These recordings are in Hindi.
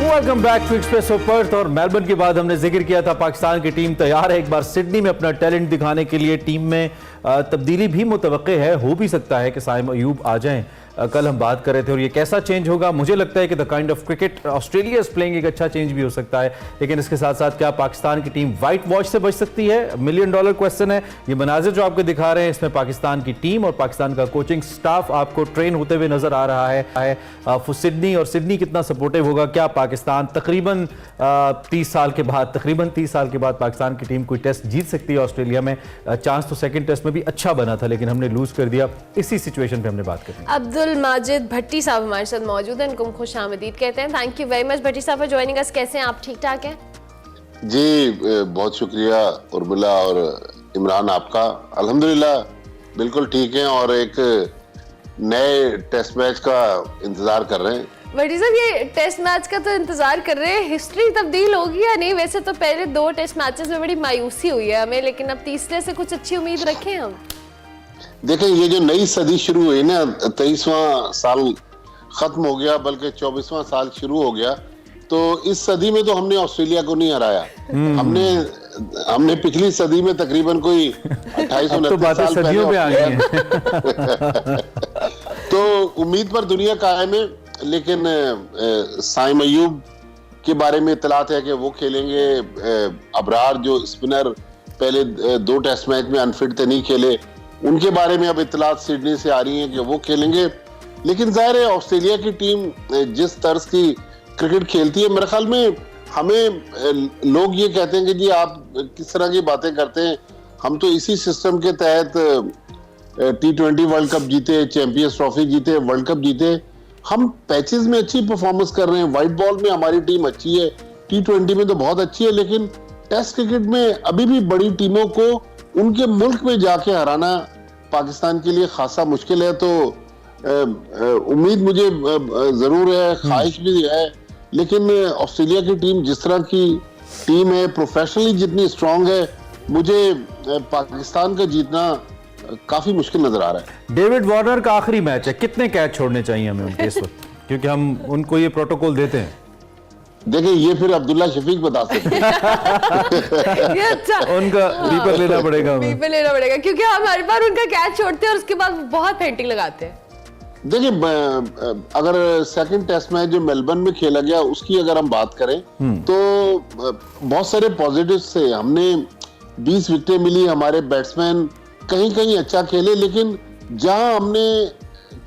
Welcome back to Expresso Perth. और मेलबर्न के बाद हमने जिक्र किया था पाकिस्तान की टीम तैयार है एक बार सिडनी में अपना टैलेंट दिखाने के लिए। टीम में तब्दीली भी मुतवक्के है, हो भी सकता है कि साइम अयूब आ जाएं। कल हम बात कर रहे थे और ये कैसा चेंज होगा, मुझे लगता है कि the kind of cricket Australia is playing एक अच्छा चेंज भी हो सकता है। लेकिन इसके साथ साथ क्या पाकिस्तान की टीम वाइट वॉश से बच सकती है? $1 मिलियन क्वेश्चन है। ये मनाजिर जो आपको दिखा रहे हैं इसमें पाकिस्तान की टीम और पाकिस्तान का कोचिंग स्टाफ आपको ट्रेन होते हुए नजर आ रहा है सिडनी। और सिडनी कितना सपोर्टिव होगा? क्या पाकिस्तान तकरीबन 30 साल के बाद पाकिस्तान की टीम कोई टेस्ट जीत सकती है ऑस्ट्रेलिया में? चांस तो सेकंड टेस्ट में भी अच्छा बना था लेकिन हमने लूज कर दिया। इसी सिचुएशन पे हमने बात करी। अब्दुल माजिद भट्टी साहब हमारे साथ मौजूद हैं, इनको खुश आमदीद कहते हैं। थैंक यू वेरी मच भट्टी साहब फॉर जॉइनिंग अस। कैसे हैं आप? ठीक ठाक हैं जी, बहुत शुक्रिया उर्मिला और इमरान आपका। अल्हम्दुलिल्लाह बिल्कुल ठीक है और एक नए टेस्ट मैच का इंतजार कर रहे हैं। भट्टी साहब, ये टेस्ट मैच का तो इंतजार कर रहे हैं, हिस्ट्री तब्दील होगी या नहीं? वैसे तो पहले 2 टेस्ट मैचेस में बड़ी मायूसी हुई है हमें, लेकिन अब तीसरे से कुछ अच्छी उम्मीद रखें हम। देखें, ये जो नई सदी शुरू हुई ना, 23वां साल खत्म हो गया बल्कि 24वां साल शुरू हो गया। तो इस सदी में तो हमने ऑस्ट्रेलिया को नहीं हराया। हमने पिछली सदी में तकरीबन कोई 28-29 साल पहले आ गए। तो उम्मीद पर दुनिया कायम है, लेकिन साइम अयूब के बारे में इतलात है कि वो खेलेंगे। अबरार जो स्पिनर पहले 2 टेस्ट मैच में अनफिट थे, नहीं खेले, उनके बारे में अब इतलात सिडनी से आ रही हैं कि वो खेलेंगे। लेकिन जाहिर है ऑस्ट्रेलिया की टीम जिस तर्ज की क्रिकेट खेलती है, मेरे ख्याल में हमें लोग ये कहते हैं कि जी आप किस तरह की बातें करते हैं। हम तो इसी सिस्टम के तहत T20 वर्ल्ड कप जीते, चैंपियंस ट्रॉफी जीते, वर्ल्ड कप जीते। हम पैचेस में अच्छी परफॉर्मेंस कर रहे हैं, व्हाइट बॉल में हमारी टीम अच्छी है, T20 में तो बहुत अच्छी है, लेकिन टेस्ट क्रिकेट में अभी भी बड़ी टीमों को उनके मुल्क में जाके हराना पाकिस्तान के लिए खासा मुश्किल है। तो उम्मीद मुझे जरूर है, ख्वाहिश भी है, लेकिन ऑस्ट्रेलिया की टीम जिस तरह की टीम है, प्रोफेशनली जितनी स्ट्रांग है, मुझे पाकिस्तान का जीतना काफी मुश्किल नजर आ रहा है। डेविड वार्नर का आखिरी मैच है, कितने कैच छोड़ने चाहिए हमें उनके इस वक्त? क्योंकि हम उनको ये प्रोटोकॉल देते हैं। देखिए, ये फिर अब्दुल्ला शफीक बता सकते हैं। ये अच्छा, उनका बीपर लेना पड़ेगा क्योंकि हम हर बार उनका कैच छोड़ते हैं और उसके बाद बहुत पेंटिंग लगाते हैं। देखिए, अगर सेकंड टेस्ट मैच जो मेलबर्न में खेला गया उसकी अगर हम बात करें तो बहुत सारे पॉजिटिव्स थे। हमने 20 विकेटें मिली, हमारे बैट्समैन कहीं कहीं अच्छा खेले, लेकिन जहां हमने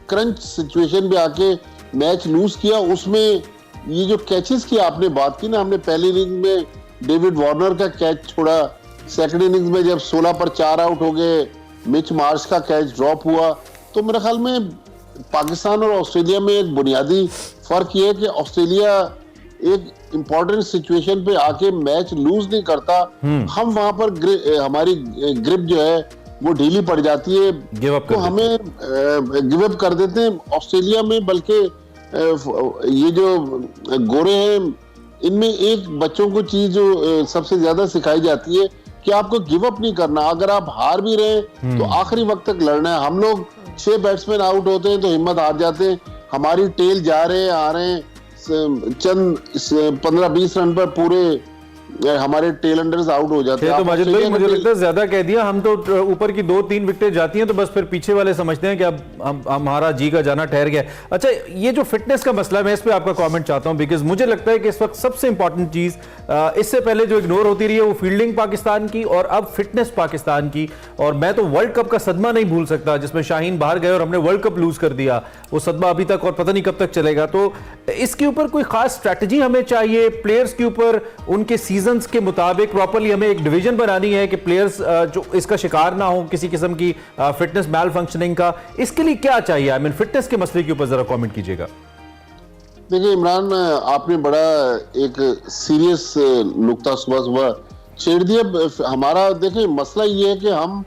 क्रंच सिचुएशन पे आके मैच लूज किया, उसमें ये जो कैचेस की आपने बात की ना, हमने पहली इनिंग में डेविड वार्नर का कैच छोड़ा, सेकंड इनिंग्स में जब 16 पर 4 आउट हो गए, मिच मार्श का कैच ड्रॉप हुआ। तो मेरे ख्याल में पाकिस्तान और ऑस्ट्रेलिया में एक बुनियादी फर्क ये है कि ऑस्ट्रेलिया एक इंपॉर्टेंट सिचुएशन पे आके मैच लूज नहीं करता। हम वहां पर हमारी ग्रिप जो है वो ढीली पड़ जाती है, तो हमें गिव अप कर देते हैं। ऑस्ट्रेलिया में बल्कि ये जो गोरे हैं, इनमें एक बच्चों को चीज जो सबसे ज्यादा सिखाई जाती है कि आपको गिव अप नहीं करना। अगर आप हार भी रहे तो आखिरी वक्त तक लड़ना है। हम लोग 6 बैट्समैन आउट होते हैं तो हिम्मत हार जाते हैं। हमारी टेल जा रहे हैं, आ रहे हैं, चंद 15-20 रन पर पूरे हमारे टेल अंडर्स आउट हो जाते हैं। तो माजिद भाई, मुझे लगता है ज्यादा कह दिया। हम तो ऊपर की 2-3 विकेटें जाती हैं तो बस फिर पीछे वाले समझते हैं कि अब हमारा जी का जाना ठहर गया। अच्छा, ये जो फिटनेस का मसला, मैं इस पे आपका कमेंट चाहता हूं, बिकॉज मुझे लगता है कि इस वक्त सबसे इंपॉर्टेंट चीज इससे पहले जो इग्नोर होती रही है वो फील्डिंग पाकिस्तान की और अब फिटनेस पाकिस्तान की। और मैं तो वर्ल्ड कप का सदमा नहीं भूल सकता जिसमें शाहीन बाहर गए और हमने वर्ल्ड कप लूज कर दिया। वो सदमा अभी तक और पता नहीं कब तक चलेगा। तो इसके ऊपर कोई खास स्ट्रैटेजी हमें चाहिए, प्लेयर्स के ऊपर उनके सीजन्स के मुताबिक प्रॉपर्ली हमें एक डिवीजन बनानी है कि प्लेयर्स जो इसका शिकार ना हो किसी किस्म की फिटनेस मैल फंक्शनिंग का। इसके लिए क्या चाहिए? आई मीन फिटनेस के मसले के ऊपर जरा कमेंट कीजिएगा। देखिए इमरान, आपने बड़ा एक सीरियस नुक्ता सुबह छेड़ दिया। हमारा देखिए मसला ये है कि हम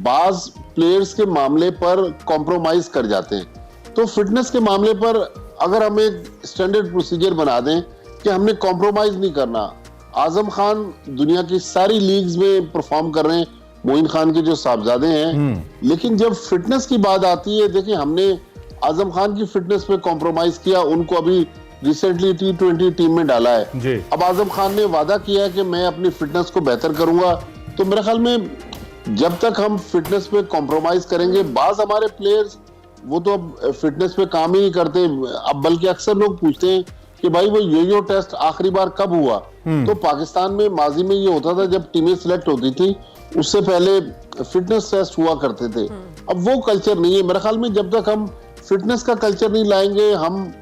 बाज प्लेयर्स के मामले पर कॉम्प्रोमाइज कर जाते हैं। तो फिटनेस के मामले पर अगर हम एक स्टैंडर्ड प्रोसीजर बना दें कि हमने कॉम्प्रोमाइज नहीं करना। आजम खान दुनिया की सारी लीग्स में परफॉर्म कर रहे हैं, मोइन खान के जो साहबजादे हैं, लेकिन जब फिटनेस की बात आती है, देखिए हमने आजम खान की फिटनेस पे कॉम्प्रोमाइज किया, उनको अभी रिसेंटली T20 टीम में डाला है। जी। अब आजम खान ने वादा किया है कि मैं अपनी फिटनेस को बेहतर करूंगा, तो मेरे ख्याल में जब तक हम फिटनेस पे कॉम्प्रोमाइज करेंगे, बाज हमारे प्लेयर्स वो तो अब फिटनेस पे काम ही नहीं करते। अब बल्कि अक्सर लोग पूछते हैं कि भाई वो यो टेस्ट आखिरी बार कब हुआ, तो पाकिस्तान में माजी में ये होता था जब टीमें सिलेक्ट होती थी उससे पहले फिटनेस टेस्ट हुआ करते थे। अब वो कल्चर नहीं है मेरे ख्याल में। जब तक हम फिटनेस का कल्चर नहीं लाएंगे, हम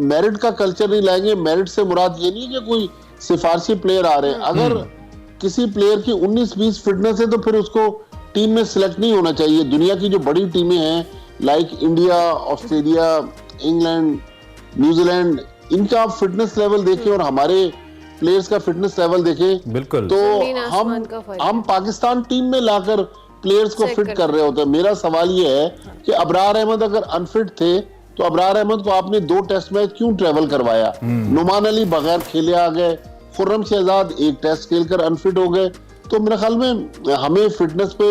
मेरिट का कल्चर नहीं लाएंगे। मेरिट से मुराद ये नहीं है कि कोई सिफारशी प्लेयर आ रहे हैं। अगर किसी प्लेयर की 19-20 फिटनेस है तो फिर उसको टीम में सिलेक्ट नहीं होना चाहिए। दुनिया की जो बड़ी टीमें हैं like India, Australia, England, New Zealand, इनका आप फिटनेस लेवल देखें और हमारे प्लेयर्स का फिटनेस लेवल देखें, बिल्कुल, तो जमीन आसमान का फर्क है। हम पाकिस्तान टीम में लाकर प्लेयर्स को फिट कर रहे होते हैं। मेरा सवाल ये है कि अबरार अहमद अगर अनफिट थे तो अबरार अहमद को आपने 2 टेस्ट मैच क्यों ट्रेवल करवाया? नुमान अली बगैर खेले आ गए, खुर्रम शहजाद एक टेस्ट खेलकर अनफिट हो गए। तो मेरे ख्याल में हमें फिटनेस पे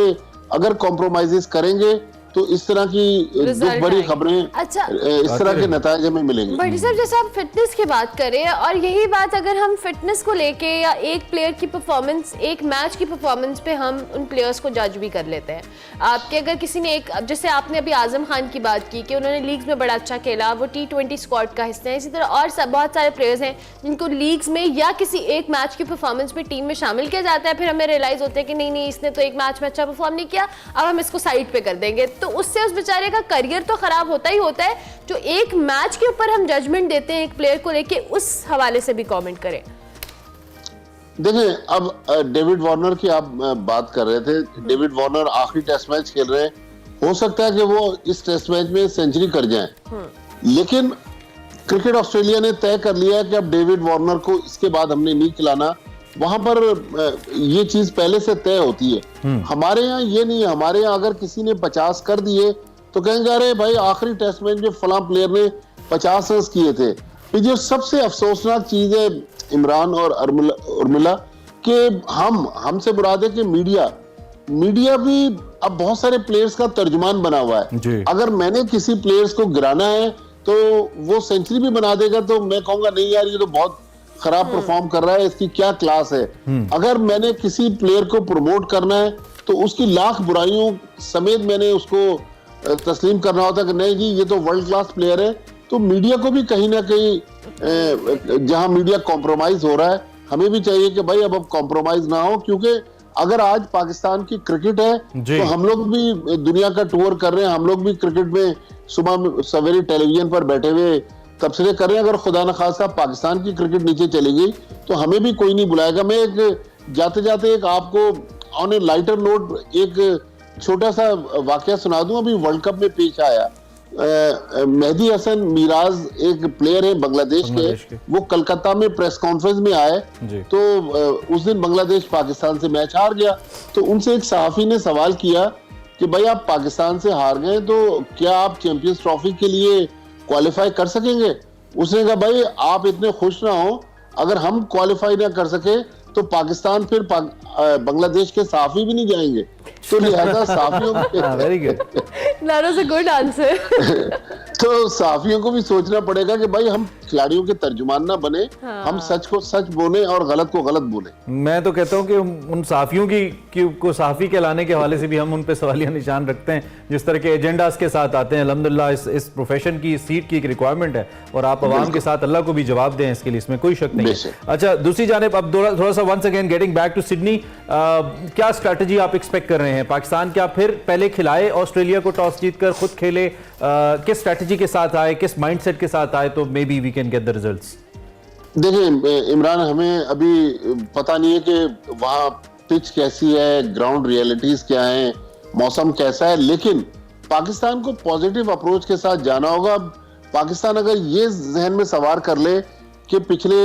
अगर कॉम्प्रोमाइजेस करेंगे तो इस तरह की दुख भरी खबरें, अच्छा, इस तरह के नतीजे में मिलेंगे। भट्टी साहब, जैसे आप फिटनेस की बात करें और यही बात अगर हम फिटनेस को लेके या एक प्लेयर की परफॉर्मेंस, एक मैच की परफॉर्मेंस पे हम उन प्लेयर्स को जज भी कर लेते हैं। आपके अगर किसी ने एक, जैसे आपने अभी आजम खान की बात की कि उन्होंने लीग्स में बड़ा अच्छा खेला, वो T20 स्क्वाड का हिस्सा है, इसी तरह और बहुत सारे प्लेयर्स हैं जिनको लीग्स में या किसी एक मैच की परफॉर्मेंस में टीम में शामिल किया जाता है, फिर हमें रियलाइज होता है कि नहीं इसने तो एक मैच में अच्छा परफॉर्म नहीं किया, अब हम इसको साइड पे कर देंगे। तो उससे उस बेचारे का करियर तो खराब होता ही होता है। जो एक मैच के ऊपर हम जजमेंट देते हैं एक प्लेयर को लेके, उस हवाले से भी कमेंट करें। देखें, अब डेविड वार्नर की आप बात कर रहे थे। डेविड वार्नर आखिरी टेस्ट मैच खेल रहे हैं, हो सकता है कि वो इस टेस्ट मैच में सेंचुरी कर जाएं, लेकिन क्रिकेट ऑस्ट्रेलिया ने तय कर लिया है कि अब डेविड वार्नर को इसके बाद हमने नहीं खिलाना। वहां पर ये चीज पहले से तय होती है। हमारे यहाँ ये नहीं है। हमारे यहाँ अगर किसी ने 50 कर दिए तो कहेंगे अरे भाई आखिरी टेस्ट मैच में फलां प्लेयर ने 50 रन किए थे। तो जो सबसे अफसोसनाक चीज है इमरान और उर्मिला कि हमसे मुराद है कि मीडिया भी अब बहुत सारे प्लेयर्स का तर्जुमान बना हुआ है। अगर मैंने किसी प्लेयर्स को गिराना है तो वो सेंचुरी भी बना देगा तो मैं कहूंगा नहीं यार ये तो बहुत खराब परफॉर्म कर रहा है, इसकी क्या क्लास है। अगर मैंने किसी प्लेयर को प्रमोट करना है तो उसकी लाख बुराइयों समेत मैंने उसको तस्लीम करना होता है कि नहीं जी ये तो वर्ल्ड क्लास प्लेयर है। तो मीडिया को भी कहीं ना कहीं, जहां मीडिया कॉम्प्रोमाइज हो रहा है, हमें भी चाहिए कि भाई अब कॉम्प्रोमाइज ना हो, क्योंकि अगर आज पाकिस्तान की क्रिकेट है तो हम लोग भी दुनिया का टूर कर रहे हैं। हम लोग भी क्रिकेट में सुबह सवेरे टेलीविजन पर बैठे हुए तबसरे कर रहे हैं। अगर खुदा न खास्ता पाकिस्तान की क्रिकेट नीचे चली गई तो हमें भी कोई नहीं बुलाएगा। मैं एक जाते जाते एक आपको ऑन ए लाइटर नोट एक छोटा सा वाकया सुना दूं। अभी वर्ल्ड कप में पेश आया, मेहदी हसन मिराज एक प्लेयर है बांग्लादेश के, वो कलकत्ता में प्रेस कॉन्फ्रेंस में आए तो उस दिन बांग्लादेश पाकिस्तान से मैच हार गया। तो उनसे एक सहाफी ने सवाल किया कि भाई आप पाकिस्तान से हार गए तो क्या आप चैंपियंस ट्रॉफी के लिए क्वालिफाई कर सकेंगे? उसने कहा भाई आप इतने खुश ना हो, अगर हम क्वालिफाई ना कर सके तो पाकिस्तान फिर बांग्लादेश के सहाफी भी नहीं जाएंगे। तो लिहाजा सहाफियों very good, that was a good answer. तो सहाफियों को भी सोचना पड़ेगा कि भाई हम खिलाड़ियों के तर्जुमान ना बने, हम सच को सच बोले और गलत को गलत बोले। मैं तो कहता हूं कि उन सहाफियों को सहाफी कहलाने के हवाले से भी हम उन पे सवालिया निशान रखते हैं जिस तरह के एजेंडास के साथ आते हैं। अल्हम्दुलिल्लाह इस प्रोफेशन की सीट की एक रिक्वायरमेंट है और आप अवाम के साथ अल्लाह को भी जवाब दें इसके लिए, इसमें कोई शक नहीं है। अच्छा, दूसरी जानिब अब थोड़ा सा once again getting back to Sydney, क्या स्ट्रैटेजी आप एक्सपेक्ट कर रहे हैं? पाकिस्तान क्या फिर पहले खिलाए ऑस्ट्रेलिया को टॉस जीतकर खुद खेले? किस स्ट्रैटेजी के साथ आए, किस माइंडसेट के साथ आए तो maybe we can get the results? देखिए इमरान, हमें अभी पता नहीं है कि वहां पिच कैसी है, ग्राउंड रियलिटीज क्या है, मौसम कैसा है, लेकिन पाकिस्तान को पॉजिटिव अप्रोच के साथ जाना होगा। पाकिस्तान अगर ये जहन में सवार कर ले कि पिछले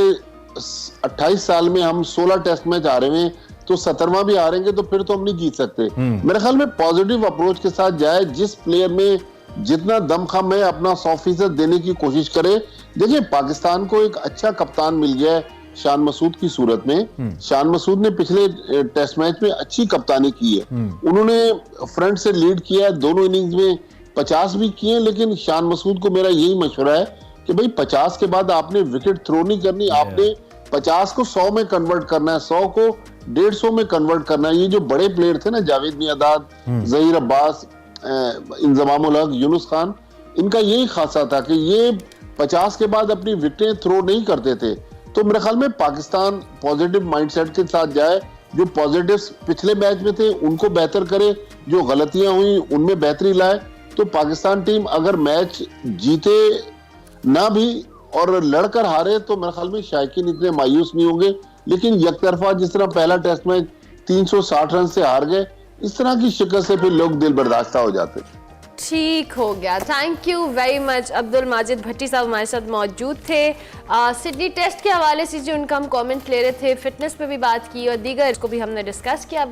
28 साल में हम 16 टेस्ट मैच हारे हैं तो 17वां भी हारेंगे तो फिर तो हम नहीं जीत सकते। मेरे ख्याल में पॉजिटिव अप्रोच के साथ जाए, जिस प्लेयर में जितना दमखम है अपना 100% देने की कोशिश करे। देखिए पाकिस्तान को एक अच्छा कप्तान मिल गया है शान मसूद की सूरत में। शान मसूद ने पिछले टेस्ट मैच में अच्छी कप्तानी की है, उन्होंने फ्रंट से लीड किया है, दोनों इनिंग्स में 50 भी किए, लेकिन शान मसूद को मेरा यही मशवरा है कि भाई 50 के बाद आपने विकेट थ्रो नहीं करनी, आपने 50 को 100 में कन्वर्ट करना है, 100 को 150 में कन्वर्ट करना है। ये जो बड़े प्लेयर थे ना, जावेद मियांदाद, जहीर अब्बास, इंजमाम उल हक, यूनुस खान, इनका यही खासा था कि ये 50 के बाद अपनी विकेटें थ्रो नहीं करते थे। तो मेरे ख्याल में पाकिस्तान पॉजिटिव माइंडसेट के साथ जाए, जो पॉजिटिव्स पिछले मैच में थे उनको बेहतर करे, जो गलतियां हुई उनमें बेहतरी लाए, तो पाकिस्तान टीम अगर मैच जीते ना भी और लड़कर हारे तो मेरे ख्याल में शायकीन इतने मायूस नहीं होंगे। लेकिन यकतरफा जिस तरह पहला टेस्ट मैच 360 रन से हार गए, इस तरह की शिकस्त से फिर लोग दिल बर्दाश्ता हो जाते। ठीक हो गया, thank you very much. Abdul Majid Bhatti साहब हमारे साथ मौजूद थे। सिडनी टेस्ट के हवाले से जो उनका हम कमेंट ले रहे थे, फिटनेस पे भी बात की और दीगर इसको भी हमने डिस्कस किया।